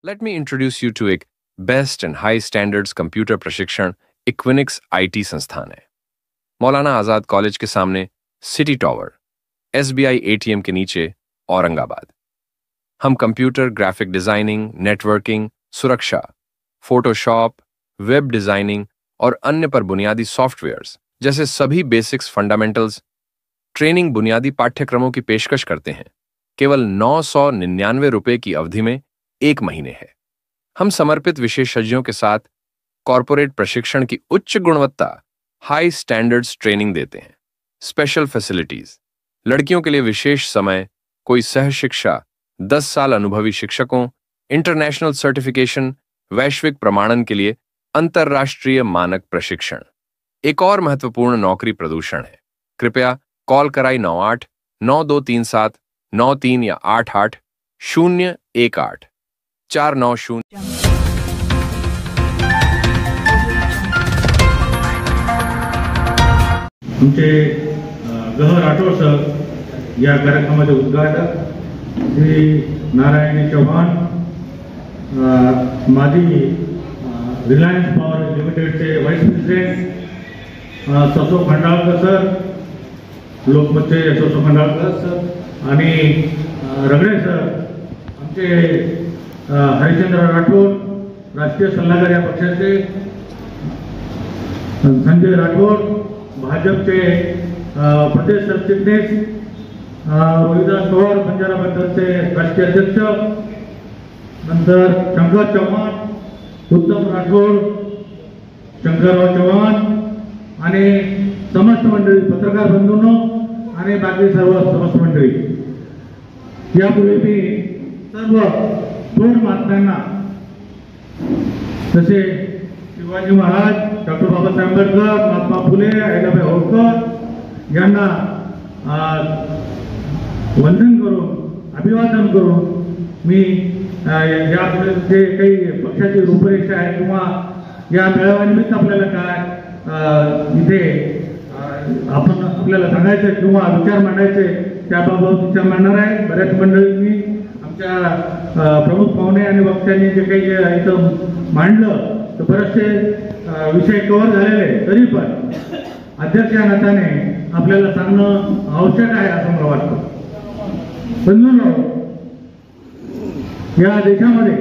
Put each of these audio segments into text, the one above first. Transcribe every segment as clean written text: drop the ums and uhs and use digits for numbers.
Let me introduce you to एक best end हाई standards computer प्रशिक्षण Equinix IT संस्थान है। मौलाना आजाद कॉलेज के सामने सिटी टॉवर, एसबीआई एटीएम के नीचे, औरंगाबाद। हम कंप्यूटर ग्राफिक डिजाइनिंग, नेटवर्किंग, सुरक्षा, फोटोशॉप, वेब डिजाइनिंग और अन्य पर बुनियादी सॉफ्टवेयर्स जैसे सभी बेसिक्स फंडामेंटल्स ट्रेनिंग बुनियादी पाठ्यक्रमों की पेशकश करते हैं। केवल 999 रुपए की अवधि में 1 महीने है। हम समर्पित विशेषज्ञों के साथ कॉरपोरेट प्रशिक्षण की उच्च गुणवत्ता, हाई स्टैंडर्ड्स ट्रेनिंग देते हैं। स्पेशल फैसिलिटीज, लड़कियों के लिए विशेष समय, कोई सह शिक्षा, 10 साल अनुभवी शिक्षकों, इंटरनेशनल सर्टिफिकेशन, वैश्विक प्रमाणन के लिए अंतरराष्ट्रीय मानक प्रशिक्षण। एक और महत्वपूर्ण नौकरी प्रदूषण है। कृपया कॉल कराई 98 9237 93 या 88 018 490। आमचे गह राठोड सर या कार्यक्रमाचे उद्घाटक श्री नारायण चव्हाण, माजी रिलायन्स पॉवर लिमिटेडचे vice president ससो Khandalkar sir, लोकमतचे ससो Khandalkar sir आणि रगडे सर, आमचे हरिश्चंद्र राठोड राष्ट्रीय सल्लागार या पक्षाचे, संजय राठोड भाजपचे प्रदेश सरचिटणीस, रोहिदास पवार बंजारा बंदरचे राष्ट्रीय अध्यक्ष, नंतर शंकर चव्हाण, उत्तम राठोड, शंकरराव चव्हाण आणि समस्त मंडळी, पत्रकार बंधूंनो आणि बाकी सर्व समस्त मंडळी, यापूर्वी मी सर्व दोन महात्म्यांना जसे शिवाजी महाराज, डॉक्टर बाबासाहेब आंबेडकर, महात्मा फुले, अहिल्याबाई होळकर यांना वंदन करून, अभिवादन करून मी यापुढे जे काही पक्षाची रूपरेषा आहे किंवा या मेळाव्यानिमित्त आपल्याला काय इथे आपण आपल्याला सांगायचं किंवा विचार मांडायचे त्याबाबत विचार मांडणार आहे। बऱ्याच मंडळींनी, आमच्या प्रमुख पाहुणे आणि वक्त्यांनी जे काही इथं मांडलं तर बरेचसे विषय कव्हर झालेले, तरी पण अध्यक्ष या नात्याने आपल्याला सांगणं आवश्यक आहे असं मला वाटतं। बंधूंनो, या देशामध्ये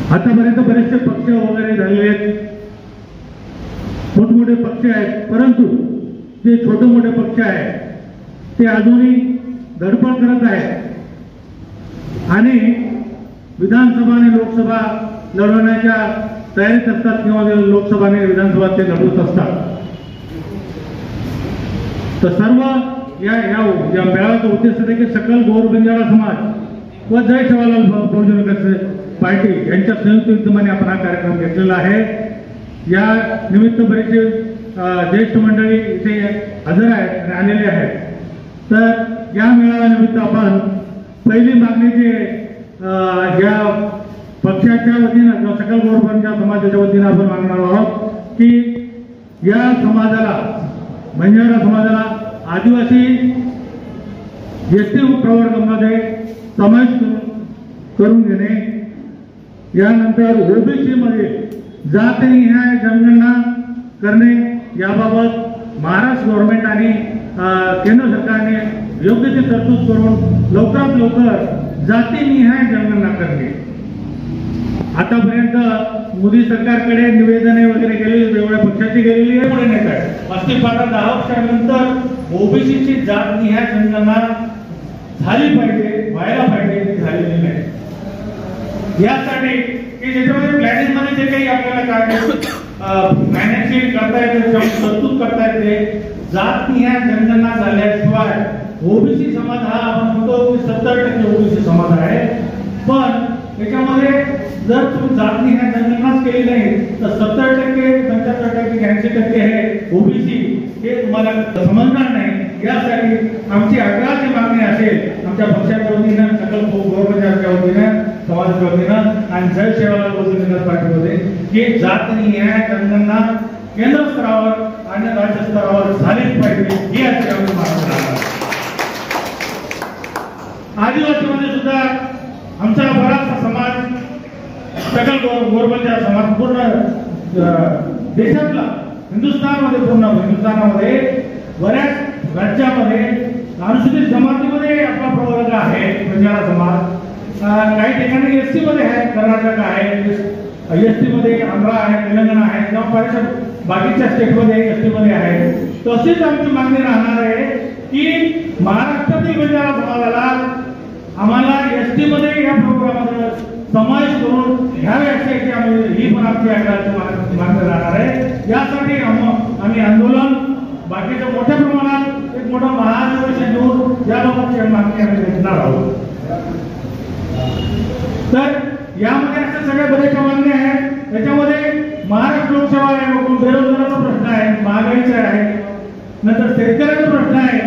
आतापर्यंत बरेचसे पक्ष वगैरे झालेले आहेत, मोठमोठे पक्ष आहेत, परंतु जे छोटे मोठे पक्ष आहेत ते अजूनही धडपड करत आहेत आणि विधानसभा आणि लोकसभा लढवण्याच्या तयारीत असतात किंवा लोकसभा आणि विधानसभा ते लढवत असतात। तर सर्व या मेळाव्याचा उद्देश आहे की सकल गौर बंजारा समाज व जय सेवालाल बहुजन विकास पार्टी यांच्या संयुक्त विद्यमाने आपण हा कार्यक्रम घेतलेला आहे। या निमित्त बरेचसे ज्येष्ठ मंडळी इथे हजर आहेत आणि आलेले आहेत। तर या मेळाव्यानिमित्त आपण पहिली मागणी जी या पक्षाच्या वतीनं किंवा सकल गौर बंजारा समाजाच्या वतीनं आपण मागणार आहोत की या समाजाला, बंजारा समाजाला आदिवासी एसटी प्रवर्गामध्ये समाविष्ट करून घेणे, यानंतर ओबीसी मध्ये जातनिहाय जनगणना करणे, याबाबत महाराष्ट्र गव्हर्नमेंट आणि केंद्र सरकारने योग्य ती तरतूद करून लवकरात लवकर जातीनिहाय जनगणना करणे। आतापर्यंत मोदी सरकारकडे निवेदने वगैरे गेलेली, वेगवेगळ्या पक्षाची गेलेली आहे, पुढे नाही काय अस्तित्वात 10 वर्षानंतर ओबीसीची जातनिहाय जनगणना झाली पाहिजे, व्हायला पाहिजे, ती झालेली नाही। यासाठी की ज्याच्यामध्ये प्लॅनिंग मध्ये जे काही आपल्याला काय फायनान्शियल करता येते, तरतूद करता येते, जातनिहाय जनगणना झाल्याशिवाय ओबीसी समाज हा आपण म्हणतो की 70% ओबीसी समाज आहे, पण याच्यामध्ये जर तुम्ही जातनिहाय जनगणनाच केली नाही तर 70%, 75%, 80% हे ओबीसी हे तुम्हाला समजणार नाही। यासाठी आमची आग्रहाची मागणी असेल आमच्या पक्षाच्या वतीनं, सकल गौरवच्या वतीनं, समाजाच्या वतीनं आणि जय सेवालाल बहुजन विकास पार्टीमध्ये की जातनिहाय जनगणना केंद्र स्तरावर आणि राज्य स्तरावर झालीच पाहिजे, ही आमची मागणी आहे। आदिवासीमध्ये सुद्धा आमचा बराचसा समाज सकल गोरबंजा समाज पूर्ण देशातला हिंदुस्थानामध्ये बऱ्याच राज्यामध्ये अनुसूचित जमातीमध्ये आपला प्रवर्ग आहे. बंजारा समाज काही ठिकाणी एसटी मध्ये आहे, कर्नाटक आहे, एसटी मध्ये आंध्रा आहे, तेलंगणा आहे, किंवा बऱ्याचशा बाकीच्या स्टेटमध्ये एसटी मध्ये आहे. तशीच आमची मागणी राहणार आहे की महाराष्ट्रातील बंजारा समाजाला आम्हाला एसटी मध्ये या प्रोग्राममध्ये समावेश करून घ्यावे अशी ही पण आमची मागणी राहणार आहे. यासाठी आम्ही आंदोलन बाकीच्या मोठ्या प्रमाणात एक मोठा महाधिवेशन घेऊन याबाबतची मागणी आम्ही घेणार आहोत. तर यामध्ये असे सगळे बरेच मागणी आहेत. त्याच्यामध्ये महाराष्ट्र लोकसेवा आयोगाकडून बेरोजगाराचा प्रश्न आहे, महागाईचा आहे, नंतर शेतकऱ्याचा प्रश्न आहे.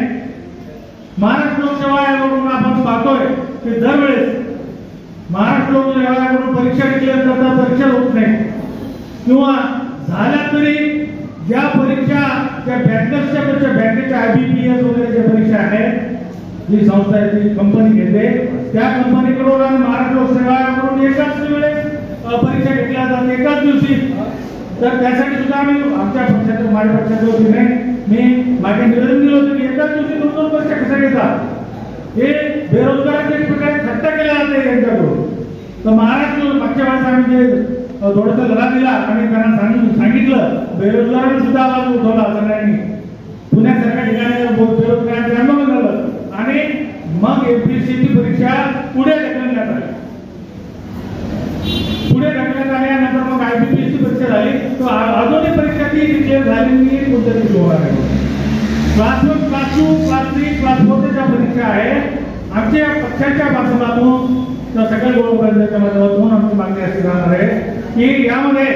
महाराष्ट्र लोकसेवा आयोगाकडून आपण पाहतोय की दरवेळेस महाराष्ट्र लोकसेवा आयोगाकडून परीक्षा डिक्लेअर करता परीक्षा होत नाही, किंवा झाल्या तरी ज्या परीक्षा त्या बँकर्सच्या परीक्षा बँकेच्या IBPS वगैरे ज्या परीक्षा आहेत, जी संस्था आहे ती कंपनी घेते, त्या कंपनीकडून आणि महाराष्ट्र लोकसेवा आयोगाकडून एकाच वेळेस परीक्षा घेतल्या जातात एकाच दिवशी. तर त्यासाठी सुद्धा आम्ही आमच्या पक्षाच्या माझ्या पक्षाच्या वतीने मी मागे निवेदन दिलं होतं की एकाच दिवशी 2-2 परीक्षा कशा घेतात, हे बेरोजगारांच्या एक प्रकारे थट्टा केला जाते यांच्याकडून. तर महाराष्ट्र मागच्या वेळेस आम्ही जे थोडासा लढा दिला आणि त्यांना सांगितलं, बेरोजगारांनी सुद्धा आवाज उठवला सगळ्यांनी. पुण्यासारख्या ठिकाणी बेरोजगारांचे आंदोलन झालं आणि मग MPSCची परीक्षा पुढे ढकलण्यात आली. नंतर मग IBPSची परीक्षा झाली. तो अजूनही परीक्षा ती डिक्लेअर झालेली कोणत्या दिवशी होणार आहे. क्लास 1, क्लास 2, क्लास 3, क्लास 4 ज्या परीक्षा आहे, आमच्या पक्षाच्या माध्यमातून सगळ्या गोष्टींच्या माध्यमातून आमची मागणी अशी राहणार आहे की यामध्ये